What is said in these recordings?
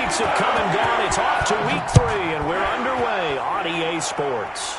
weeks have come and gone. It's off to week 3, and we're underway on EA Sports.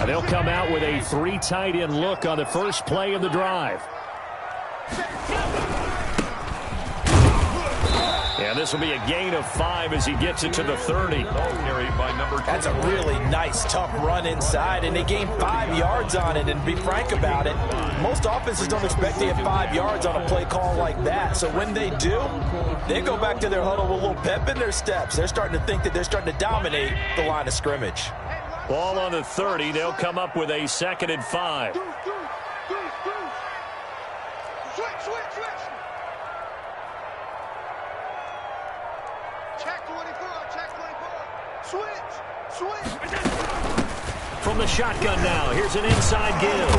They'll come out with a 3 tight end look on the first play of the drive. And this will be a gain of 5 as he gets it to the 30. That's a really nice, tough run inside, and they gained 5 yards on it. And to be frank about it, most offenses don't expect to get 5 yards on a play call like that. So when they do, they go back to their huddle with a little pep in their steps. They're starting to think that they're starting to dominate the line of scrimmage. Ball on the 30. They'll come up with a 2nd and 5. Switch. Check 24. Switch. From the shotgun now, here's an inside give.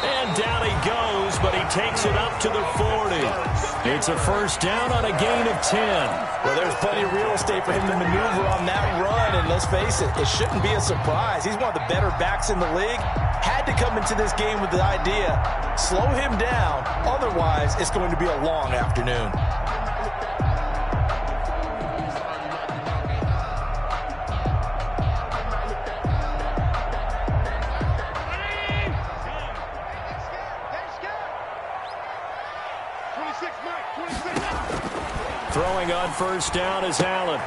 And down he goes, but he takes it up to the 40. It's a first down on a gain of 10. Well, there's plenty of real estate for him to maneuver on that run, and let's face it, it shouldn't be a surprise. He's one of the better backs in the league. Had to come into this game with the idea, slow him down, otherwise it's going to be a long afternoon. Throwing on first down is Allen.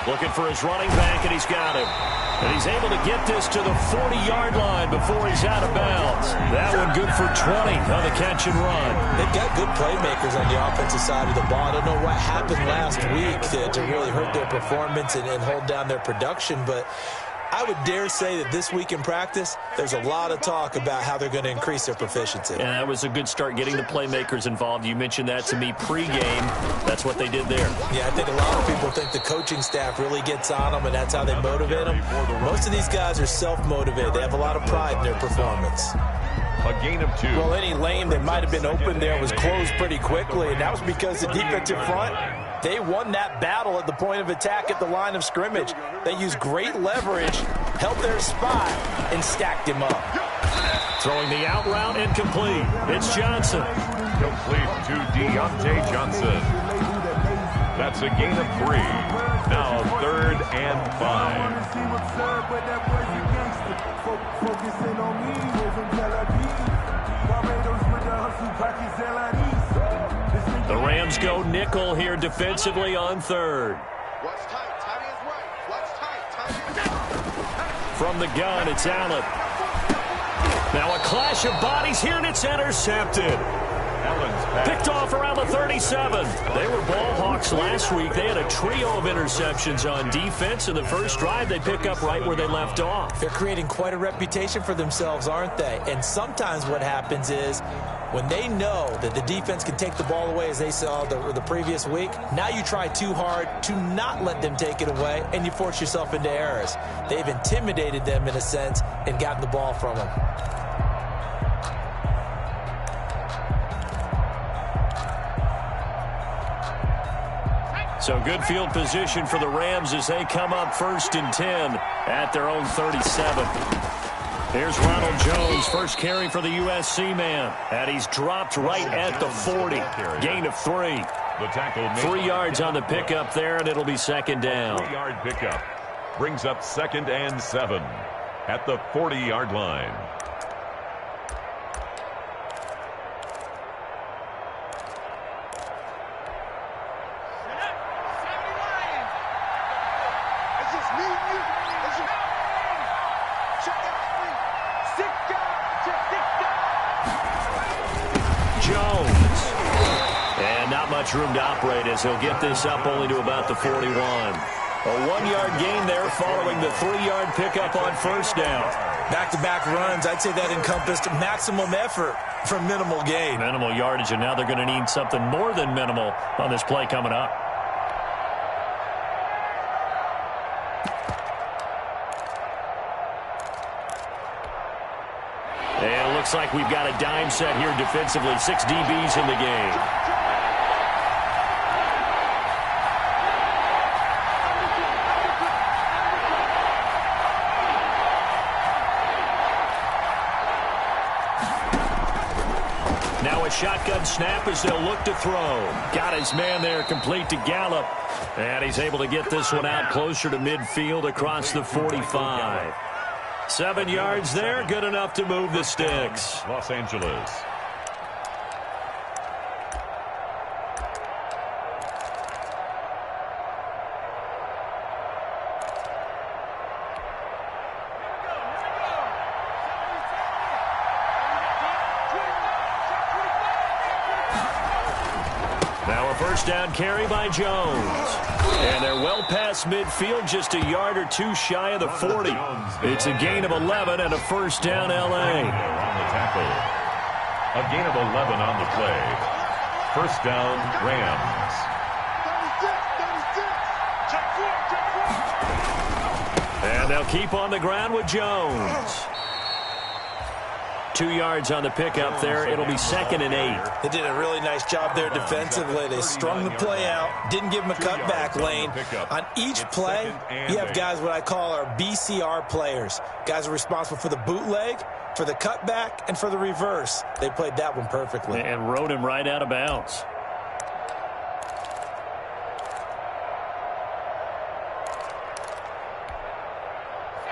Looking for his running back, and he's got him. And he's able to get this to the 40-yard line before he's out of bounds. That one good for 20 on the catch and run. They've got good playmakers on the offensive side of the ball. I don't know what happened last week to really hurt their performance and hold down their production, but I would dare say that this week in practice, there's a lot of talk about how they're going to increase their proficiency. And that was a good start getting the playmakers involved. You mentioned that to me pregame. That's what they did there. Yeah, I think a lot of people think the coaching staff really gets on them, and that's how they motivate them. Most of these guys are self-motivated. They have a lot of pride in their performance. A gain of 2. Well, any lane that might have been open there was closed pretty quickly, and that was because the defensive front, they won that battle at the point of attack at the line of scrimmage. They used great leverage, held their spot, and stacked him up. Throwing the out route incomplete. It's Johnson. Complete to Deontay Johnson. That's a gain of 3. Now 3rd and 5. The Rams go nickel here defensively on 3rd. From the gun, it's Allen. Now a clash of bodies here, and it's intercepted. Picked off around the 37. They were ball hawks last week. They had a trio of interceptions on defense. In the first drive, they pick up right where they left off. They're creating quite a reputation for themselves, aren't they? And sometimes what happens is when they know that the defense can take the ball away, as they saw the previous week, now you try too hard to not let them take it away, and you force yourself into errors. They've intimidated them in a sense and gotten the ball from them. So good field position for the Rams as they come up 1st and 10 at their own 37. Here's Ronald Jones, first carry for the USC man. And he's dropped right at the 40. Gain of 3. The tackle 3 yards on the pickup there, and it'll be 2nd down. 3-yard pickup. Brings up 2nd and 7 at the 40-yard line. Room to operate as he'll get this up only to about the 41. A 1-yard gain there following the 3-yard pickup on first down. Back-to-back runs, I'd say that encompassed maximum effort for minimal gain. Minimal yardage, and now they're going to need something more than minimal on this play coming up. And it looks like we've got a dime set here defensively. 6 DBs in the game. Now a shotgun snap as they'll look to throw. Got his man there, complete to Gallup. And he's able to get this one out closer to midfield across the 45. 7 yards there, good enough to move the sticks. Los Angeles. Now a first down carry by Jones. And they're well past midfield, just a yard or two shy of the 40. It's a gain of 11 and a first down, L.A. On the tackle. A gain of 11 on the play. First down, Rams. 36. And they'll keep on the ground with Jones. 2 yards on the pickup there. It'll be 2nd and 8. They did a really nice job there defensively. They strung the play out, didn't give him a cutback lane. On each play, you have guys what I call our BCR players. Guys are responsible for the bootleg, for the cutback, and for the reverse. They played that one perfectly. And rode him right out of bounds.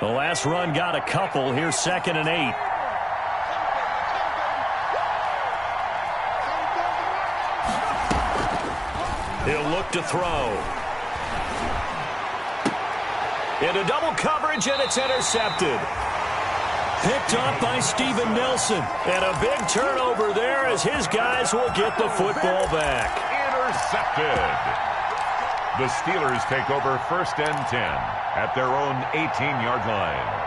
The last run got a couple. Here's 2nd and 8. He'll look to throw. Into double coverage, and it's intercepted. Picked up by Steven Nelson. And a big turnover there as his guys will get the football back. Intercepted. The Steelers take over 1st and 10 at their own 18-yard line.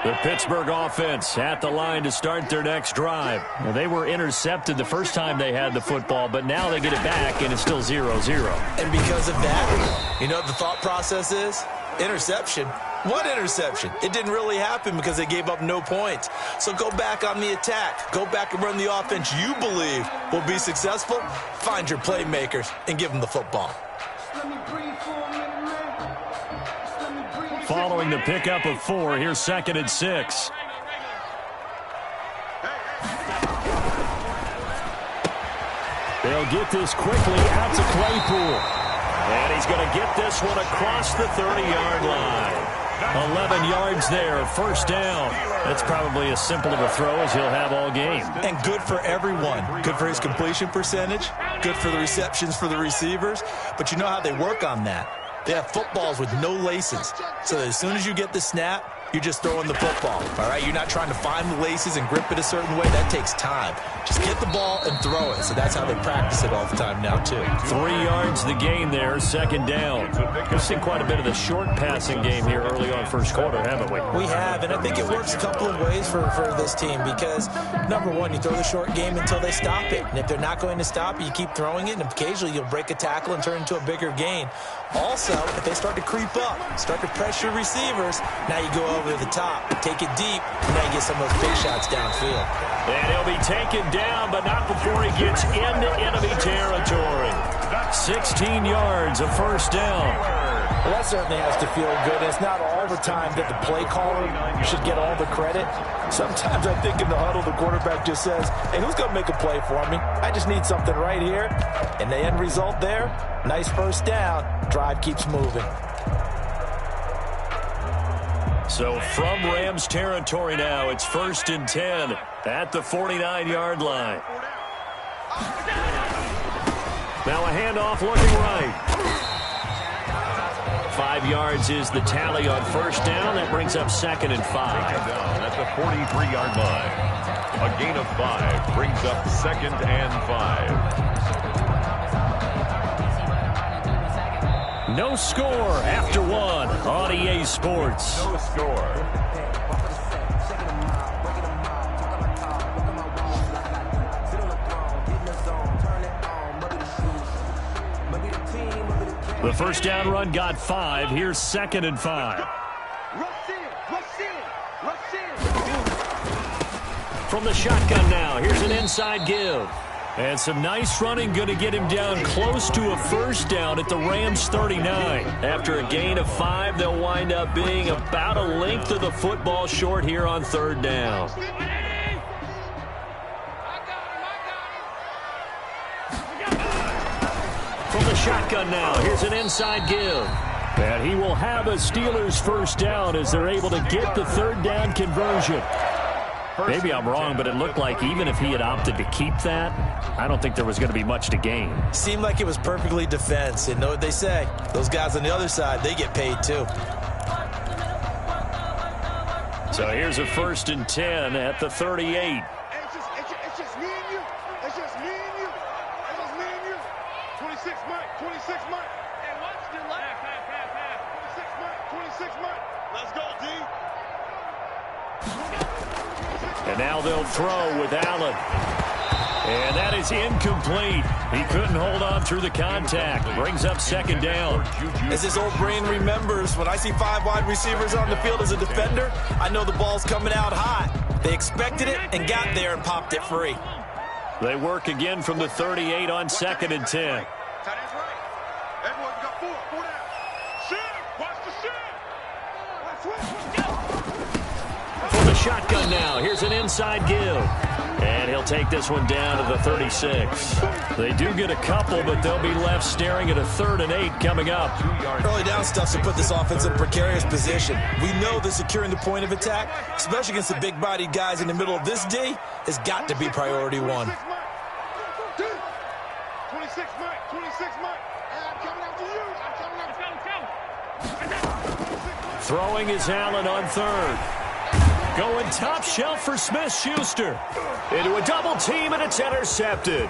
The Pittsburgh offense at the line to start their next drive. Now, they were intercepted the first time they had the football, but now they get it back, and it's still 0-0. And because of that, you know what the thought process is? Interception. What interception? It didn't really happen because they gave up no points. So go back on the attack. Go back and run the offense you believe will be successful. Find your playmakers and give them the football. Following the pickup of 4, here's 2nd and 6. They'll get this quickly out to Claypool. And he's going to get this one across the 30-yard line. 11 yards there, first down. That's probably as simple of a throw as he'll have all game. And good for everyone. Good for his completion percentage. Good for the receptions for the receivers. But you know how they work on that. They have footballs with no laces. So as soon as you get the snap, you're just throwing the football. All right, you're not trying to find the laces and grip it a certain way. That takes time. Just get the ball and throw it. So that's how they practice it all the time now, too. 3 yards the gain there, 2nd down. We've seen quite a bit of the short passing game here early on first quarter, haven't we? We have, and I think it works a couple of ways for this team because, number one, you throw the short game until they stop it. And if they're not going to stop it, you keep throwing it, and occasionally you'll break a tackle and turn it into a bigger gain. Also, if they start to creep up, start to pressure receivers, now you go over the top, take it deep, and now you get some of those big shots downfield. And he'll be taken down, but not before he gets into enemy territory. 16 yards, a first down. Well, that certainly has to feel good. It's not all the time that the play caller should get all the credit. Sometimes I think in the huddle, the quarterback just says, hey, who's going to make a play for me? I just need something right here. And the end result there, nice first down. Drive keeps moving. So from Rams territory now, it's 1st and 10 at the 49-yard line. Now a handoff looking right. 5 yards is the tally on first down. That brings up 2nd and 5. Down at the 43-yard line. A gain of 5 brings up 2nd and 5. No score after one on EA Sports. No score. The first down run got 5. Here's 2nd and 5. From the shotgun now, here's an inside give. And some nice running, going to get him down close to a first down at the Rams 39. After a gain of 5, they'll wind up being about a length of the football short here on 3rd down. From the shotgun now, here's an inside give. And he will have a Steelers first down as they're able to get the 3rd down conversion. Maybe I'm wrong, but it looked like even if he had opted to keep that, I don't think there was going to be much to gain. Seemed like it was perfectly defense. And know what they say? Those guys on the other side, they get paid too. So here's a 1st and 10 at the 38. It's just me and you. It's just me and you. It's just me and you. 26 Mike. 26 Mike. Hey, watch the left. 26 Mike. 26 Mike. Let's go, D. And now they'll throw with Allen. And that is incomplete. He couldn't hold on through the contact. Brings up 2nd down. As his old brain remembers, when I see 5 wide receivers on the field as a defender, I know the ball's coming out hot. They expected it and got there and popped it free. They work again from the 38 on 2nd and 10. Tight end's right. Everyone got 4 down. Shit! Watch the shit! Let's go! From the shotgun now, here's an inside give. And he'll take this one down to the 36. They do get a couple, but they'll be left staring at a 3rd and 8 coming up. Early down stuff to put this offense in a precarious position. We know that securing the point of attack, especially against the big-bodied guys in the middle of this D, has got to be priority 1. 26 Mike. 26 Mike. I'm coming after you. I'm coming after you. Throwing is Allen on 3rd. Going top shelf for Smith-Schuster. Into a double team, and it's intercepted.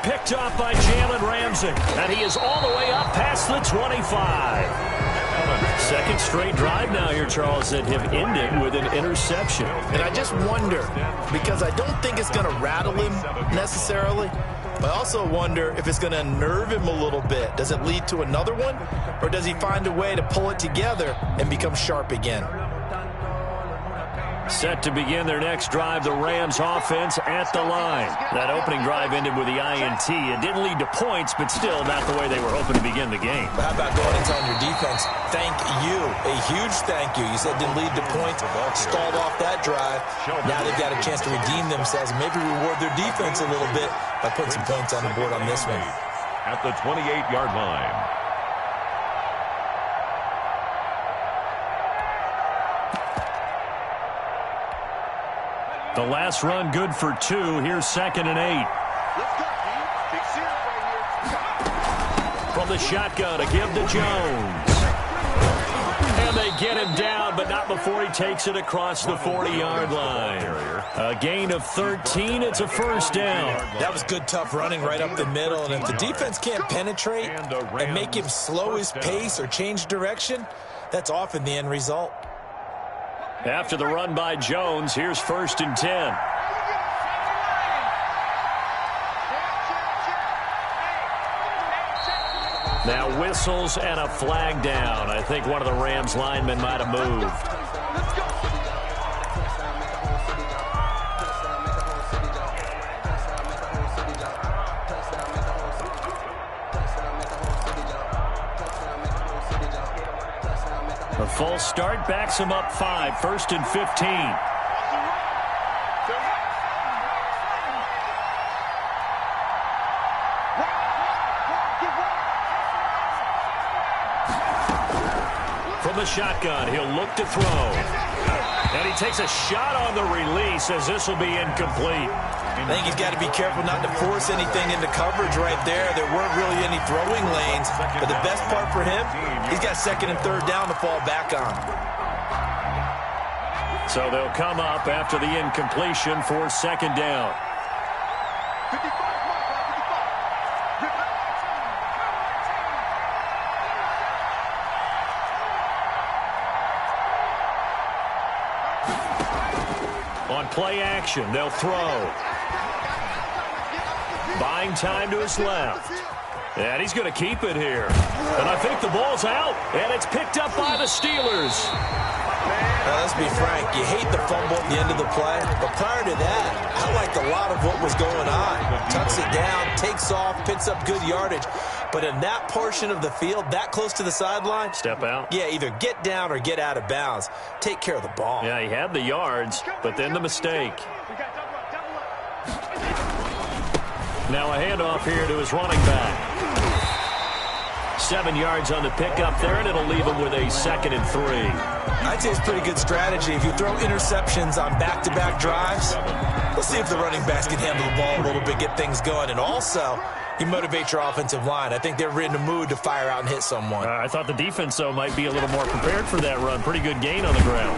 Picked off by Jalen Ramsey. And he is all the way up past the 25. 2nd straight drive now here, Charles, that have ended with an interception. And I just wonder, because I don't think it's going to rattle him necessarily, but I also wonder if it's going to unnerve him a little bit. Does it lead to another one? Or does he find a way to pull it together and become sharp again? Set to begin their next drive, the Rams offense at the line. That opening drive ended with the INT. It didn't lead to points, but still not the way they were hoping to begin the game. But how about going and telling your defense, thank you, a huge thank you. You said didn't lead to points, stalled off that drive. Now they've got a chance to redeem themselves and maybe reward their defense a little bit by putting some points on the board on this one. At the 28-yard line. The last run good for 2. Here's 2nd and 8. Let's go, D. Big series right here. From the shotgun, a give to Jones. And they get him down, but not before he takes it across the 40-yard line. A gain of 13. It's a first down. That was good, tough running right up the middle. And if the defense can't penetrate and make him slow his pace or change direction, that's often the end result. After the run by Jones, here's 1st and 10. Now whistles and a flag down. I think one of the Rams linemen might have moved. A full start backs him up 5. 1st and 15. From the shotgun, he'll look to throw. And he takes a shot on the release as this will be incomplete. I think he's got to be careful not to force anything into coverage right there. There weren't really any throwing lanes. But the best part for him, he's got 2nd and 3rd down to fall back on. So they'll come up after the incompletion for 2nd down. 55, On play action, they'll throw. Buying time to his left. And he's going to keep it here. And I think the ball's out, and it's picked up by the Steelers. Now, let's be frank. You hate the fumble at the end of the play, but prior to that, I liked a lot of what was going on. Tucks it down, takes off, picks up good yardage. But in that portion of the field, that close to the sideline, step out. Yeah, either get down or get out of bounds. Take care of the ball. Yeah, he had the yards, but then the mistake. Now a handoff here to his running back. 7 yards on the pickup there, and it'll leave him with a 2nd and 3. I'd say it's pretty good strategy. If you throw interceptions on back-to-back drives, let's see if the running backs can handle the ball a little bit, get things going. And also, you motivate your offensive line. I think they're in the mood to fire out and hit someone. I thought the defense, though, might be a little more prepared for that run. Pretty good gain on the ground.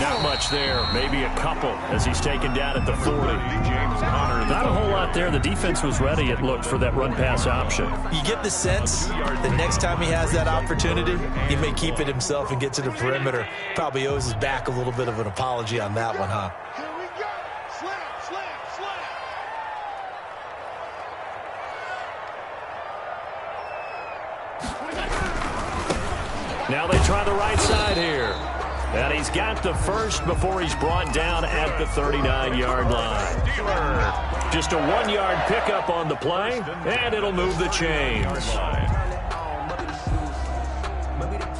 Not much there. Maybe a couple as he's taken down at the 40. Not a whole lot there. The defense was ready, it looked, for that run-pass option. You get the sense that next time he has that opportunity, he may keep it himself and get to the perimeter. Probably owes his back a little bit of an apology on that one, huh? Here we go. Slam, slam, slam. Now they try the right side here. And he's got the first before he's brought down at the 39-yard line. Just a 1-yard pickup on the play, and it'll move the chains.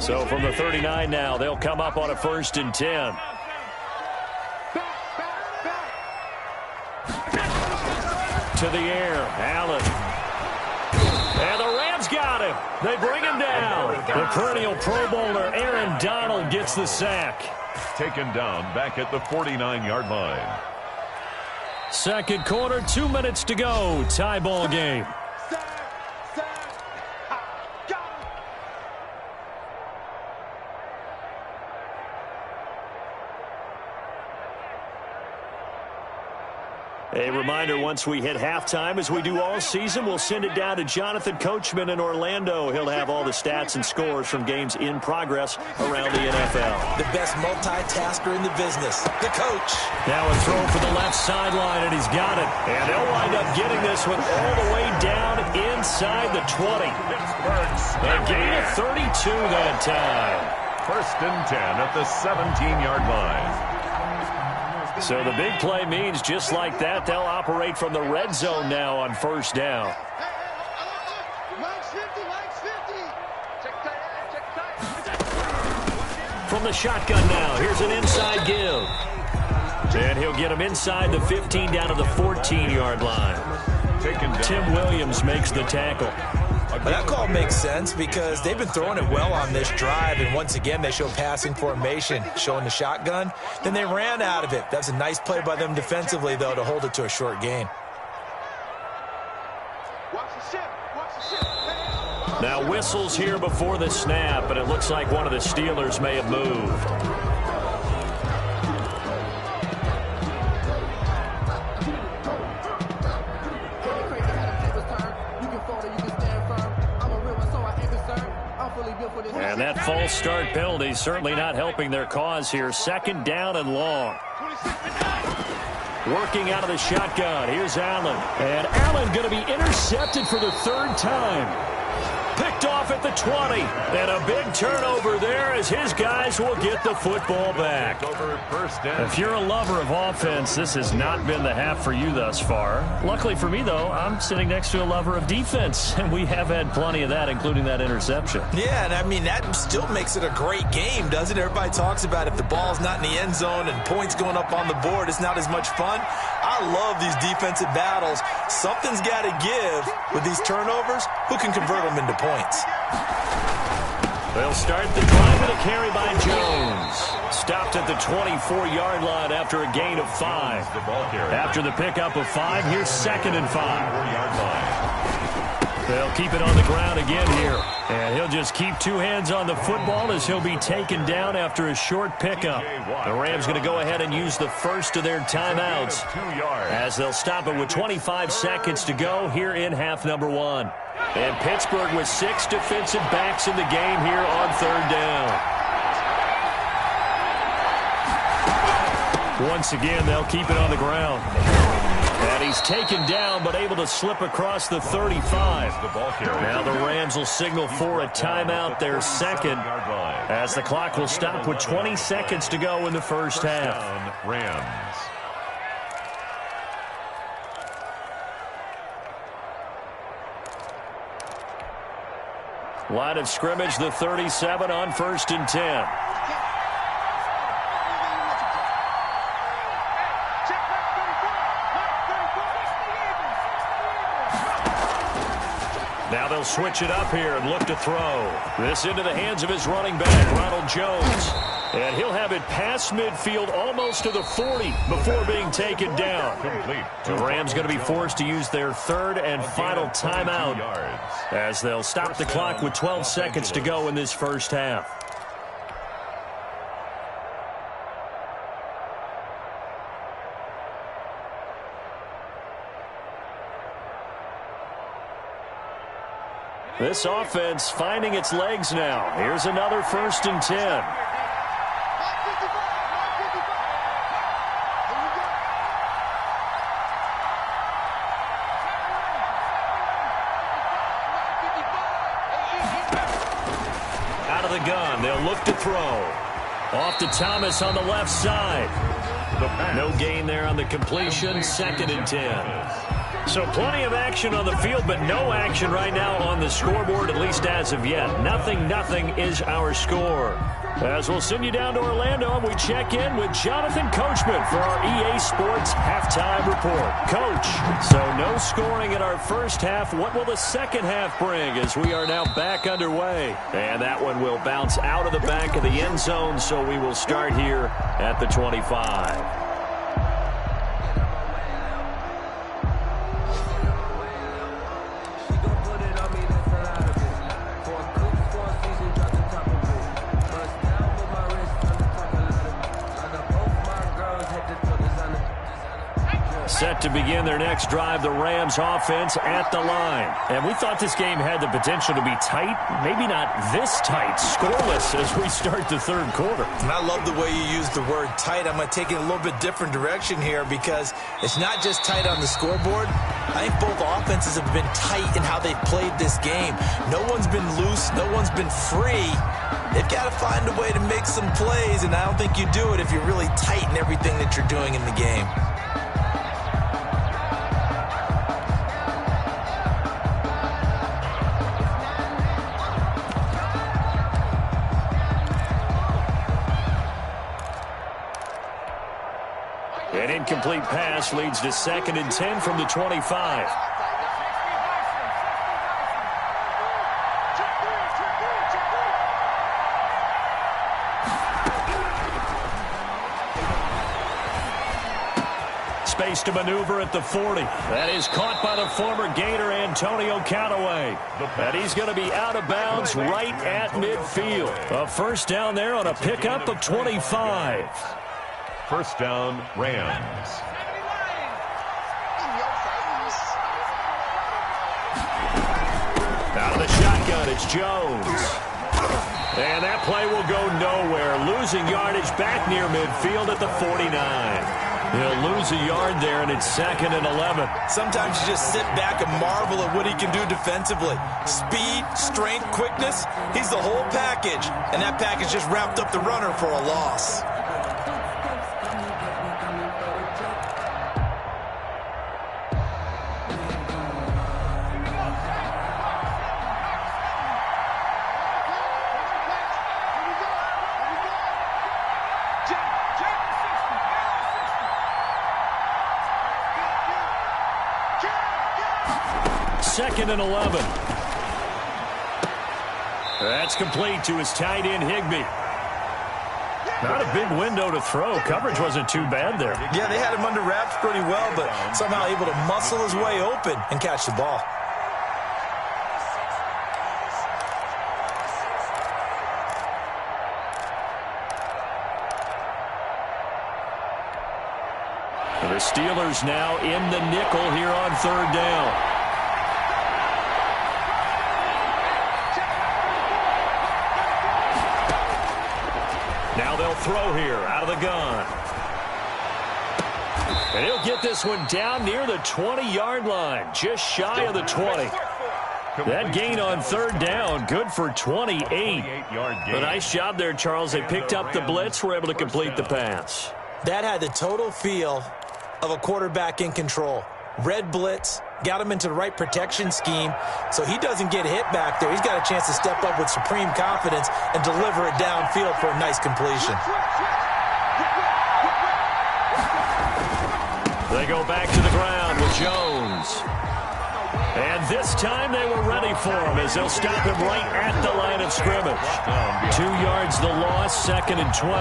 So from the 39 now, they'll come up on a 1st and 10. To the air, Allen. And the Rams got him. They bring him down. The perennial Pro Bowler Aaron Donald gets the sack. Taken down back at the 49-yard line. Second quarter, 2 minutes to go. Tie ball game. A reminder, once we hit halftime, as we do all season, we'll send it down to Jonathan Coachman in Orlando. He'll have all the stats and scores from games in progress around the NFL. The best multitasker in the business, the coach. Now a throw for the left sideline, and he's got it. And they'll wind up getting this one all the way down inside the 20. A gain of 32 that time. 1st and 10 at the 17-yard line. So the big play means just like that, they'll operate from the red zone now on 1st down. From the shotgun now, here's an inside give. And he'll get him inside the 15 down to the 14-yard line. Tim Williams makes the tackle. Well, that call makes sense because they've been throwing it well on this drive, and once again they show passing formation, showing the shotgun. Then they ran out of it. That's a nice play by them defensively, though, to hold it to a short gain. Now whistles here before the snap, and it looks like one of the Steelers may have moved. And that false start penalty certainly not helping their cause here. 2nd down and long. Working out of the shotgun. Here's Allen. And Allen going to be intercepted for the 3rd time. Picked off at the 20. And a big turnover there as his guys will get the football back. If you're a lover of offense, this has not been the half for you thus far. Luckily for me, though, I'm sitting next to a lover of defense, and we have had plenty of that, including that interception. Yeah, and I mean, that still makes it a great game, doesn't it? Everybody talks about if the ball's not in the end zone and points going up on the board, it's not as much fun. I love these defensive battles. Something's got to give with these turnovers. Who can convert them into points? They'll start the drive with a carry by Jones. Stopped at the 24-yard line after a gain of 5. After the pickup of 5, here's 2nd and 5. They'll keep it on the ground again here. And he'll just keep 2 hands on the football as he'll be taken down after a short pickup. The Rams going to go ahead and use the first of their timeouts as they'll stop it with 25 seconds to go here in half number 1. And Pittsburgh with 6 defensive backs in the game here on 3rd down. Once again, they'll keep it on the ground. And he's taken down, but able to slip across the 35. Now the Rams will signal for a timeout, their second, as the clock will stop with 20 seconds to go in the first half. Rams. Line of scrimmage, the 37 on 1st and 10. Now they'll switch it up here and look to throw. This into the hands of his running back, Ronald Jones. And he'll have it past midfield almost to the 40 before being taken down. The Rams going to be forced to use their third and final timeout as they'll stop the clock with 12 seconds to go in this first half. This offense finding its legs now. Here's another 1st and 10. Out of the gun, they'll look to throw. Off to Thomas on the left side. No gain there on the completion, 2nd and 10. So plenty of action on the field, but no action right now on the scoreboard, at least as of yet. 0-0 is our score. As we'll send you down to Orlando, and we check in with Jonathan Coachman for our EA Sports Halftime Report. Coach, so no scoring in our first half. What will the second half bring as we are now back underway? And that one will bounce out of the back of the end zone, so we will start here at the 25. Set to begin their next drive, the Rams offense at the line. And we thought this game had the potential to be tight, maybe not this tight, scoreless as we start the third quarter. And I love the way you use the word tight. I'm going to take it a little bit different direction here because it's not just tight on the scoreboard. I think both offenses have been tight in how they've played this game. No one's been loose. No one's been free. They've got to find a way to make some plays, and I don't think you do it if you're really tight in everything that you're doing in the game. An incomplete pass leads to 2nd and 10 from the 25. Space to maneuver at the 40. That is caught by the former Gator Antonio Callaway. And he's going to be out of bounds right at midfield. A first down there on a pickup of 25. First down, Rams. Out of the shotgun, it's Jones. And that play will go nowhere. Losing yardage back near midfield at the 49. He'll lose a yard there, and it's 2nd and 11. Sometimes you just sit back and marvel at what he can do defensively. Speed, strength, quickness, he's the whole package. And that package just wrapped up the runner for a loss. Second and 11. That's complete to his tight end, Higbee. Not a big window to throw. Coverage wasn't too bad there. Yeah, they had him under wraps pretty well, but somehow able to muscle his way open and catch the ball. The Steelers now in the nickel here on 3rd down. Now they'll throw here out of the gun. And he'll get this one down near the 20-yard line, just shy of the 20. That gain on third down, good for 28. A nice job there, Charles. They picked up the blitz, were able to complete the pass. That had the total feel of a quarterback in control. Red blitz, got him into the right protection scheme, so he doesn't get hit back there. He's got a chance to step up with supreme confidence and deliver it downfield for a nice completion. They go back to the ground with Jones. And this time they were ready for him as they'll stop him right at the line of scrimmage. 2 yards the loss, 2nd and 12.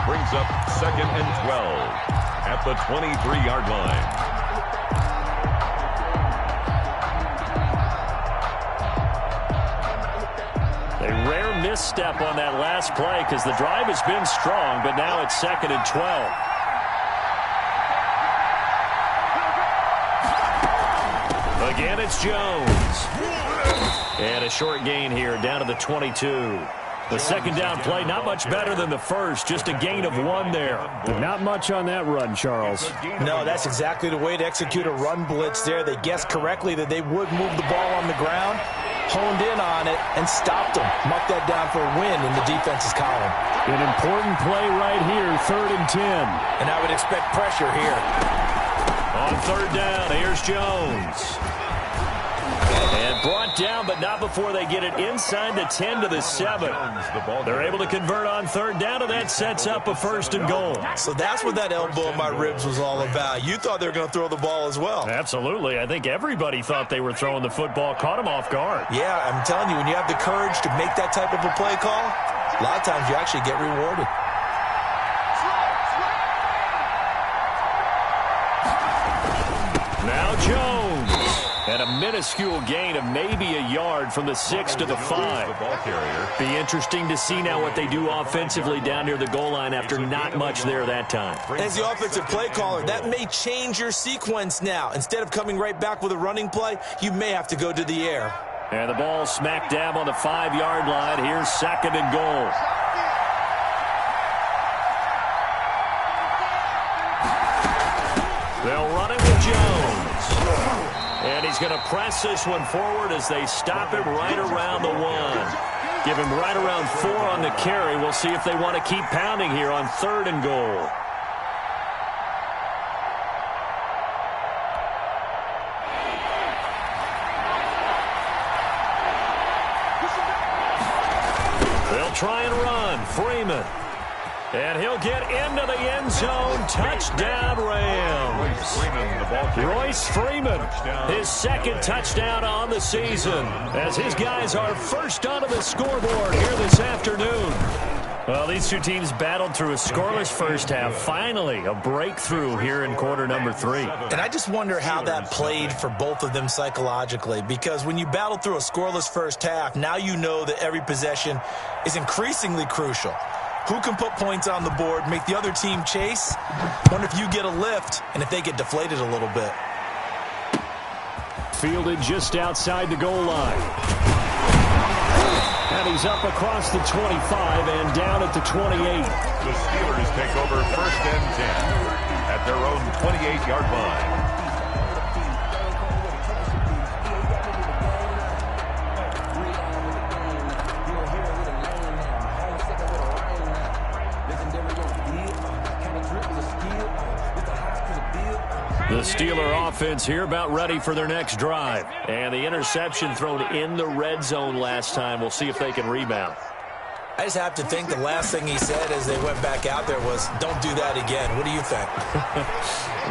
Brings up 2nd and 12 at the 23-yard line. A rare misstep on that last play because the drive has been strong, but now it's 2nd and 12. Again, it's Jones. And a short gain here down to the 22. The second down play, not much better than the first, just a gain of 1 there. Not much on that run, Charles. No, that's exactly the way to execute a run blitz there. They guessed correctly that they would move the ball on the ground, honed in on it, and stopped them. Marked that down for a win in the defense's column. An important play right here, 3rd and 10. And I would expect pressure here. On third down, here's Jones. And brought down, but not before they get it inside the 10 to the 7. They're able to convert on third down, and that sets up a 1st and goal. So that's what that elbow in my ribs was all about. You thought they were going to throw the ball as well. Absolutely. I think everybody thought they were throwing the football, caught them off guard. Yeah, I'm telling you, when you have the courage to make that type of a play call, a lot of times you actually get rewarded. Now Jones. And a minuscule gain of maybe a yard from the 6 to the 5. Be interesting to see now what they do offensively down near the goal line after not much there that time. As the offensive play caller, that may change your sequence now. Instead of coming right back with a running play, you may have to go to the air. And the ball smack dab on the 5-yard line. Here's 2nd and goal. They'll run it with Jones. And he's going to press this one forward as they stop him right around the 1. Give him right around 4 on the carry. We'll see if they want to keep pounding here on 3rd and goal. They'll try and run. Freeman. And he'll get into the end zone. Touchdown, Rams. Royce Freeman, his 2nd touchdown on the season, as his guys are first onto the scoreboard here this afternoon. Well, these two teams battled through a scoreless first half. Finally, a breakthrough here in quarter number 3. And I just wonder how that played for both of them psychologically, because when you battle through a scoreless first half, now you know that every possession is increasingly crucial. Who can put points on the board, make the other team chase? Wonder if you get a lift and if they get deflated a little bit. Fielded just outside the goal line. And he's up across the 25 and down at the 28. The Steelers take over 1st and 10 at their own 28-yard line. The Steeler offense here about ready for their next drive. And the interception thrown in the red zone last time. We'll see if they can rebound. I just have to think the last thing he said as they went back out there was, don't do that again. What do you think?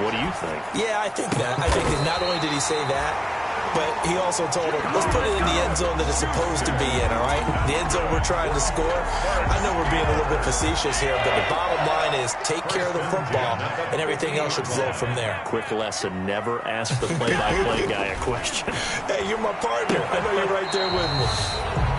What do you think? Yeah, I think that. I think that not only did he say that, but he also told him, let's put it in the end zone that it's supposed to be in, all right? The end zone we're trying to score. I know we're being a little bit facetious here, but the bottom line is take care of the football, and everything else should flow from there. Quick lesson, never ask the play-by-play guy a question. Hey, you're my partner. I know you're right there with me.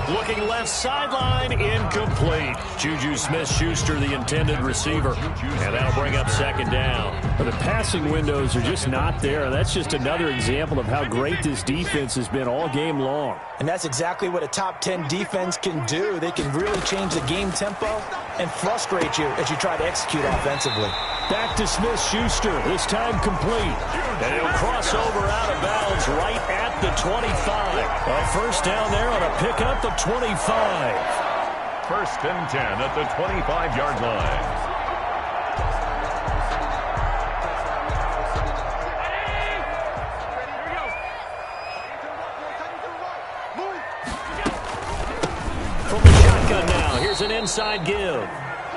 Looking left sideline, incomplete. Juju Smith-Schuster, the intended receiver. And that'll bring up 2nd down. But the passing windows are just not there. That's just another example of how great this defense has been all game long. And that's exactly what a top 10 defense can do. They can really change the game tempo and frustrate you as you try to execute offensively. Back to Smith-Schuster, this time complete. And he'll cross over out of bounds right at the 25. A first down there on a pickup of 25. First and 10 at the 25-yard line. From the shotgun now, here's an inside give.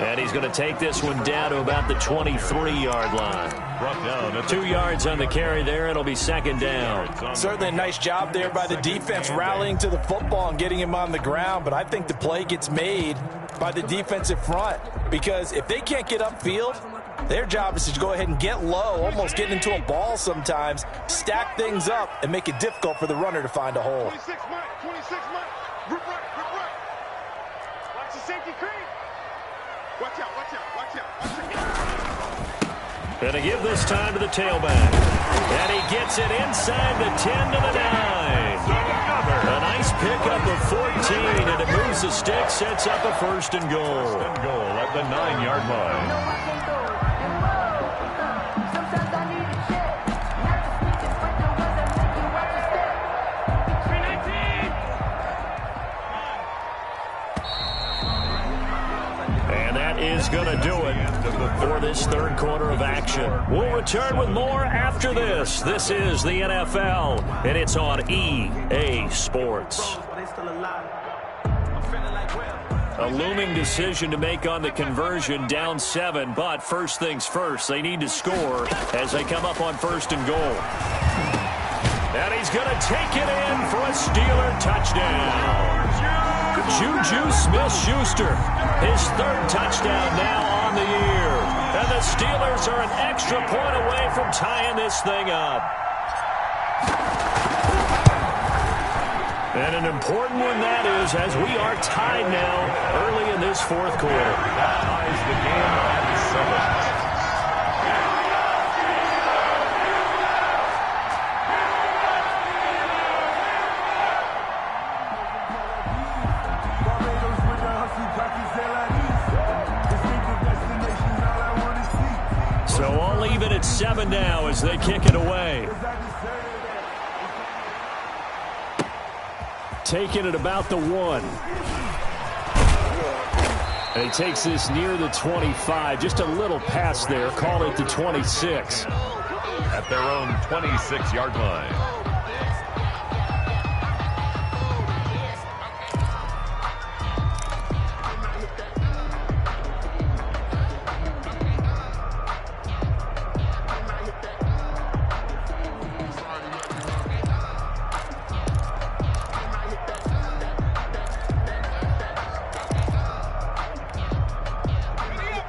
And he's going to take this one down to about the 23-yard line. Brought down 2 yards on the carry there. It'll be second down. Certainly a nice job there by the defense rallying to the football and getting him on the ground. But I think the play gets made by the defensive front. Because if they can't get upfield, their job is to go ahead and get low, almost get into a ball sometimes, stack things up, and make it difficult for the runner to find a hole. 26 Mike, 26 Mike. Rip right. Watch the safety creep. Watch out. Going to give this time to the tailback. And he gets it inside the 10 to the 9. A nice pickup of 14, and it moves the stick, sets up a first and goal. First and goal at the 9-yard line. Is going to do it for this third quarter of action. We'll return with more after this. This is the NFL, and it's on EA Sports. A looming decision to make on the conversion, down 7, but first things first, they need to score as they come up on first and goal. And he's going to take it in for a Steeler touchdown. Juju Smith-Schuster, his third touchdown now on the year. And the Steelers are an extra point away from tying this thing up. And an important one that is, as we are tied now early in this fourth quarter. That ties the game at 7. So all even at 7 now as they kick it away. Taking it about the 1. And he takes this near the 25. Just a little pass there. Call it the 26. At their own 26-yard line.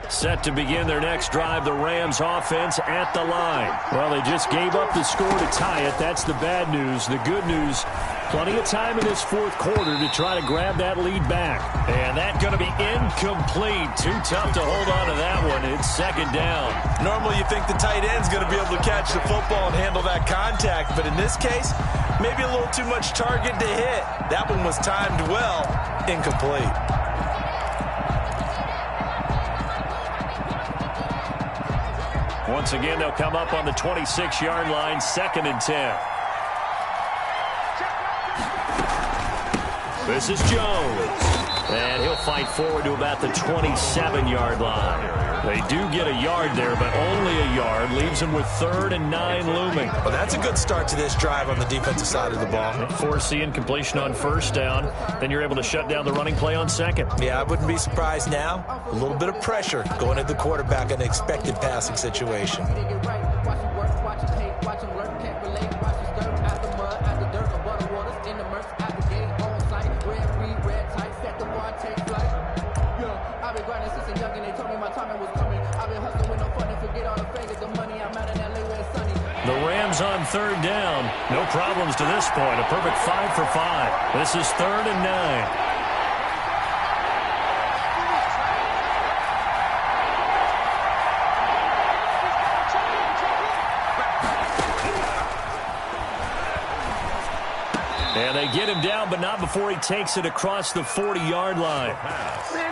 Set to begin their next drive, the Rams offense at the line. Well, they just gave up the score to tie it. That's the bad news. The good news, plenty of time in this fourth quarter to try to grab that lead back. And that's going to be incomplete. Too tough to hold on to that one. It's second down. Normally you think the tight end's going to be able to catch the football and handle that contact, but in this case, maybe a little too much target to hit. That one was timed well, incomplete. Once again, they'll come up on the 26-yard line, second and 10. This is Jones. And he'll fight forward to about the 27-yard line. They do get a yard there, but only a yard. Leaves them with 3rd and 9 looming. Well, that's a good start to this drive on the defensive side of the ball. Force incompletion on first down. Then you're able to shut down the running play on second. Yeah, I wouldn't be surprised now. A little bit of pressure going at the quarterback in an expected passing situation. The Rams on 3rd down. No problems to this point. A perfect 5 for 5. This is 3rd and 9. And they get him down, but not before he takes it across the 40-yard line.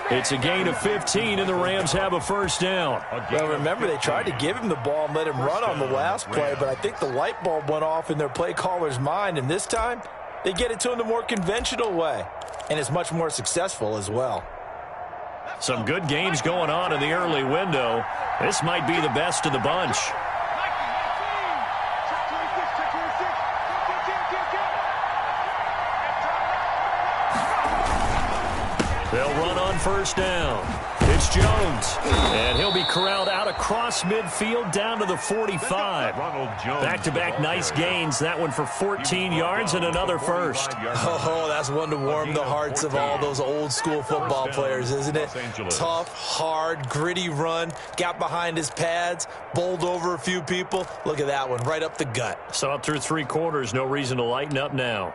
It's a gain of 15, and the Rams have a first down. Well, remember, they tried to give him the ball and let him run on the last play, but I think the light bulb went off in their play caller's mind, and this time they get it to him the more conventional way, and it's much more successful as well. Some good games going on in the early window. This might be the best of the bunch. They'll run on first down. It's Jones, and he'll be corralled out across midfield down to the 45. Back-to-back nice gains. That one for 14 yards and another first. Oh, that's one to warm the hearts of all those old-school football players, isn't it? Tough, hard, gritty run. Got behind his pads, bowled over a few people. Look at that one, right up the gut. So up through 3 quarters, no reason to lighten up now.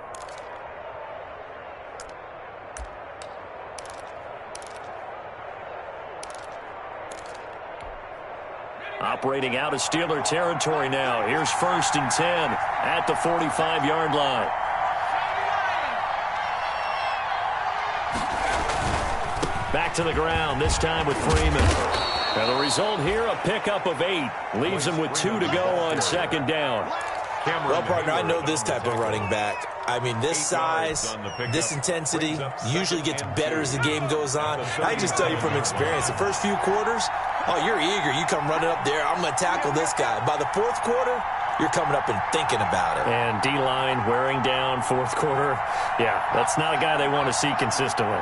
Operating out of Steeler territory now. Here's 1st and 10 at the 45-yard line. Back to the ground, this time with Freeman. And the result here, a pickup of 8. Leaves him with 2 to go on 2nd down. Well, partner, I know this type of running back. I mean, this size, this intensity usually gets better as the game goes on. I just tell you from experience, the first few quarters, oh, you're eager. You come running up there. I'm going to tackle this guy. By the 4th quarter, you're coming up and thinking about it. And D-line wearing down 4th quarter. Yeah, that's not a guy they want to see consistently.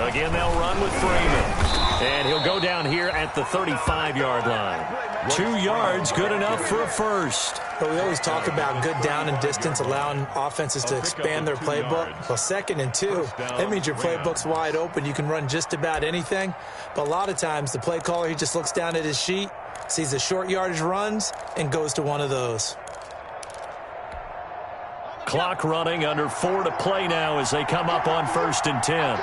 Again, they'll run with Freeman. And he'll go down here at the 35-yard line. 2 yards, good enough for a first. But we always talk about good down and distance, allowing offenses to expand their playbook. Well, 2nd and 2, that means your playbook's wide open. You can run just about anything. But a lot of times, the play caller, he just looks down at his sheet, sees the short yardage runs, and goes to one of those. Clock running, under 4 to play now as they come up on 1st and 10.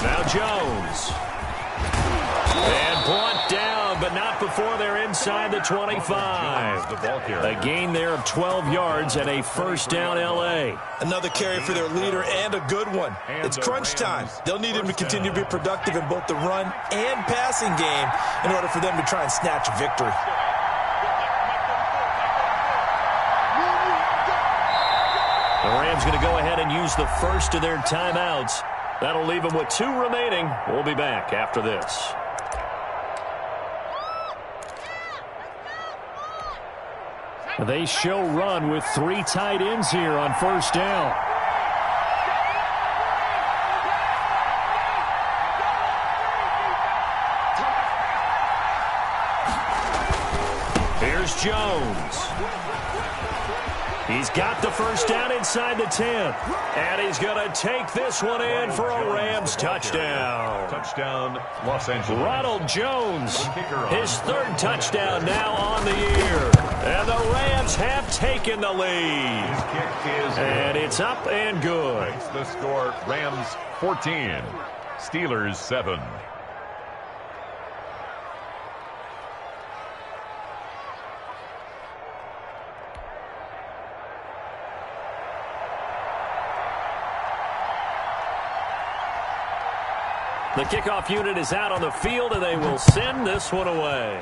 Now Jones. And brought down, but not before they're inside the 25. A gain there of 12 yards and a first down L.A. Another carry for their leader and a good one. It's crunch time. They'll need him to continue to be productive in both the run and passing game in order for them to try and snatch a victory. The Rams going to go ahead and use the first of their timeouts. That'll leave them with 2 remaining. We'll be back after this. They show run with 3 tight ends here on first down. Here's Jones. He's got the first down inside the 10. And he's going to take this one in for a Rams touchdown. Touchdown, Los Angeles. Ronald Jones, his 3rd touchdown now on the year. And the Rams have taken the lead. His kick is and it's up and good. Makes the score Rams 14, Steelers 7. The kickoff unit is out on the field, and they will send this one away.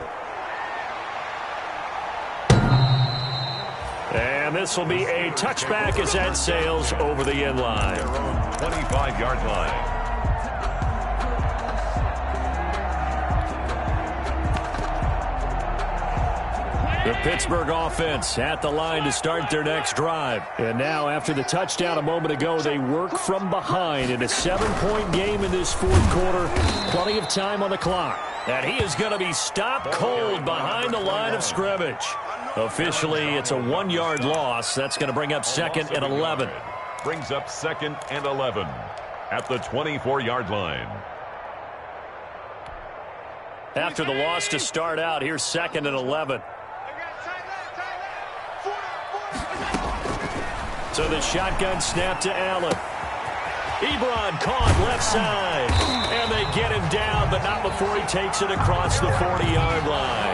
And this will be a touchback as that sails over the end line. Their own 25-yard line. The Pittsburgh offense at the line to start their next drive. And now, after the touchdown a moment ago, they work from behind in a 7-point game in this 4th quarter. Plenty of time on the clock. And he is going to be stopped cold behind the line of scrimmage. Officially, it's a 1-yard loss. That's going to bring up 2nd and 11. Brings up 2nd and 11 at the 24-yard line. After the loss to start out, here's 2nd and 11. So the shotgun snap to Allen. Ebron caught left side. And they get him down, but not before he takes it across the 40-yard line.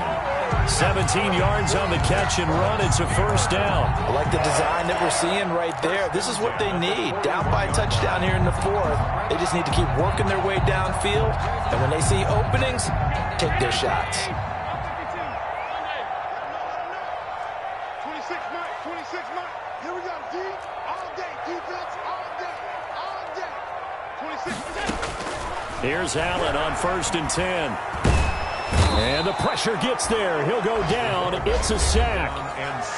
17 yards on the catch and run. It's a first down. I like the design that we're seeing right there. This is what they need. Down by a touchdown here in the fourth. They just need to keep working their way downfield. And when they see openings, take their shots. 26 Mike, 26 Mike. Here we go, D. All day, defense, all day, all day. 26. Here's Allen on 1st and 10. And the pressure gets there. He'll go down. It's a sack.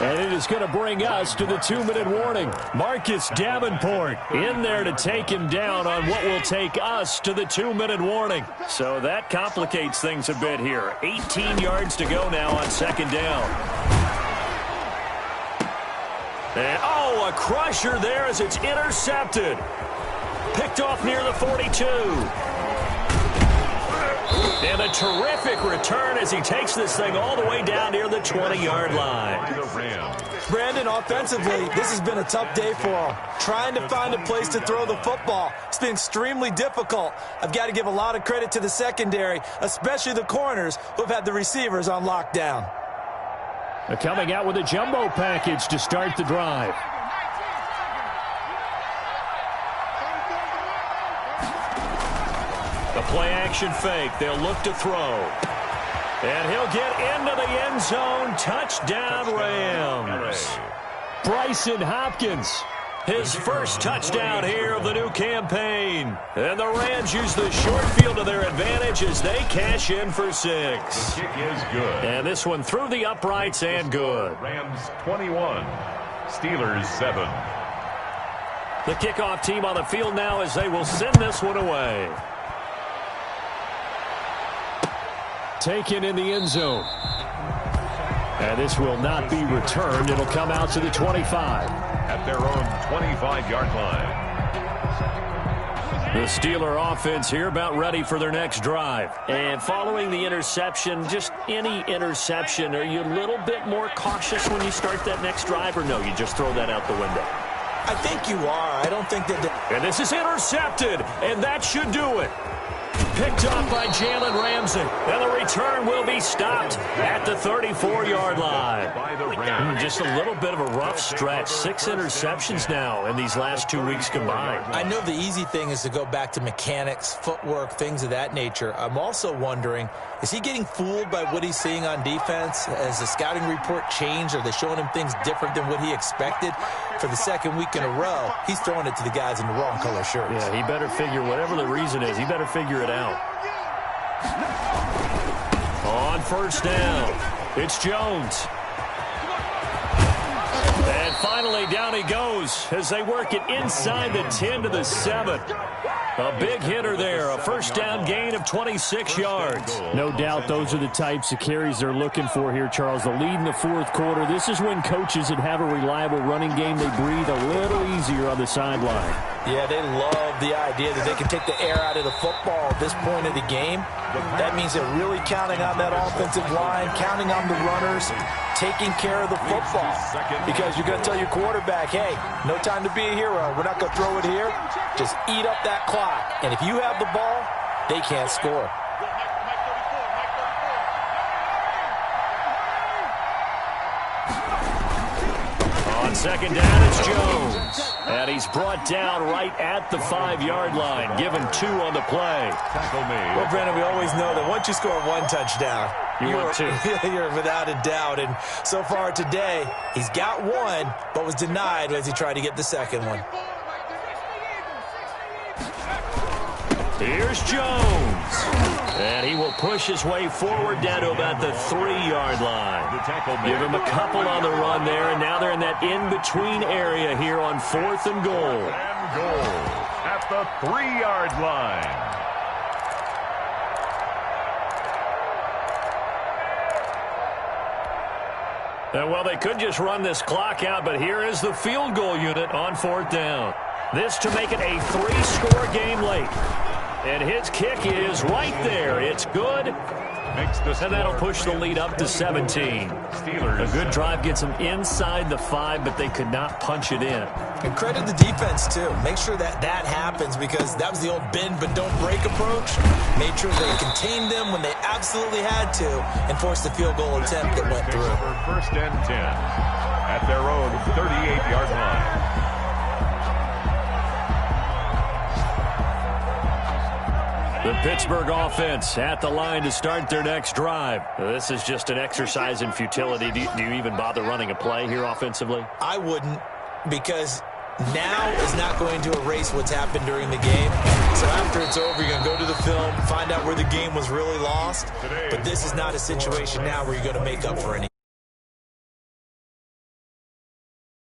And it is going to bring us to the 2-minute warning. Marcus Davenport in there to take him down on what will take us to the 2-minute warning. So that complicates things a bit here. 18 yards to go now on 2nd down. And, oh, a crusher there as it's intercepted. Picked off near the 42. And a terrific return as he takes this thing all the way down near the 20-yard line. Brandon, offensively, this has been a tough day for him. Trying to find a place to throw the football. It's been extremely difficult. I've got to give a lot of credit to the secondary, especially the corners who have had the receivers on lockdown. They're coming out with a jumbo package to start the drive. The play-action fake. They'll look to throw. And he'll get into the end zone. Touchdown, Rams. Bryson Hopkins, his first touchdown here of the new campaign. And the Rams use the short field to their advantage as they cash in for 6. The kick is good. And this one through the uprights and good. Rams 21, Steelers 7. The kickoff team on the field now as they will send this one away. Taken in the end zone. And this will not be returned. It'll come out to the 25. At their own 25-yard line. The Steeler offense here about ready for their next drive. And following the interception, just any interception, are you a little bit more cautious when you start that next drive, or no, you just throw that out the window? I think you are. I don't think that... And this is intercepted, and that should do it. Picked up by Jalen Ramsey. And the return will be stopped at the 34-yard line. Just a little bit of a rough stretch. 6 interceptions now in these last 2 weeks combined. I know the easy thing is to go back to mechanics, footwork, things of that nature. I'm also wondering, is he getting fooled by what he's seeing on defense? Has the scouting report changed? Are they showing him things different than what he expected? For the second week in a row, he's throwing it to the guys in the wrong color shirts. Yeah, he better figure, whatever the reason is, he better figure it out. On 1st down, it's Jones. And finally, down he goes as they work it inside the 10 to the 7. A big hitter there, a 1st down gain of 26 yards. No doubt those are the types of carries they're looking for here, Charles. The lead in the 4th quarter. This is when coaches that have a reliable running game, they breathe a little easier on the sideline. Yeah, they love the idea that they can take the air out of the football at this point of the game. That means they're really counting on that offensive line, counting on the runners, taking care of the football. Because you're going to tell your quarterback, hey, no time to be a hero. We're not going to throw it here. Just eat up that clock. And if you have the ball, they can't score. On 2nd down, it's Jones. And he's brought down right at the 5-yard line. Given 2 on the play. Well, Brandon, we always know that once you score 1 touchdown, you're without a doubt. And so far today, he's got 1, but was denied as he tried to get the second one. Here's Jones. And he will push his way forward down to about the 3-yard line. Give him a couple on the run there, and now they're in that in-between area here on 4th and goal. And goal at the 3-yard line. Well, they could just run this clock out, but here is the field goal unit on 4th down. This to make it a 3-score game late. And his kick is right there. It's good. And that'll push the lead up to 17. Steelers. A good drive gets them inside the 5, but they could not punch it in. And credit the defense, too. Make sure that happens, because that was the old bend but don't break approach. Made sure they contained them when they absolutely had to and forced the field goal attempt that went through. First and 10 at their own 38-yard line. The Pittsburgh offense at the line to start their next drive. This is just an exercise in futility. Do you even bother running a play here offensively? I wouldn't, because now is not going to erase what's happened during the game. So after it's over, you're going to go to the film, find out where the game was really lost. But this is not a situation now where you're going to make up for anything.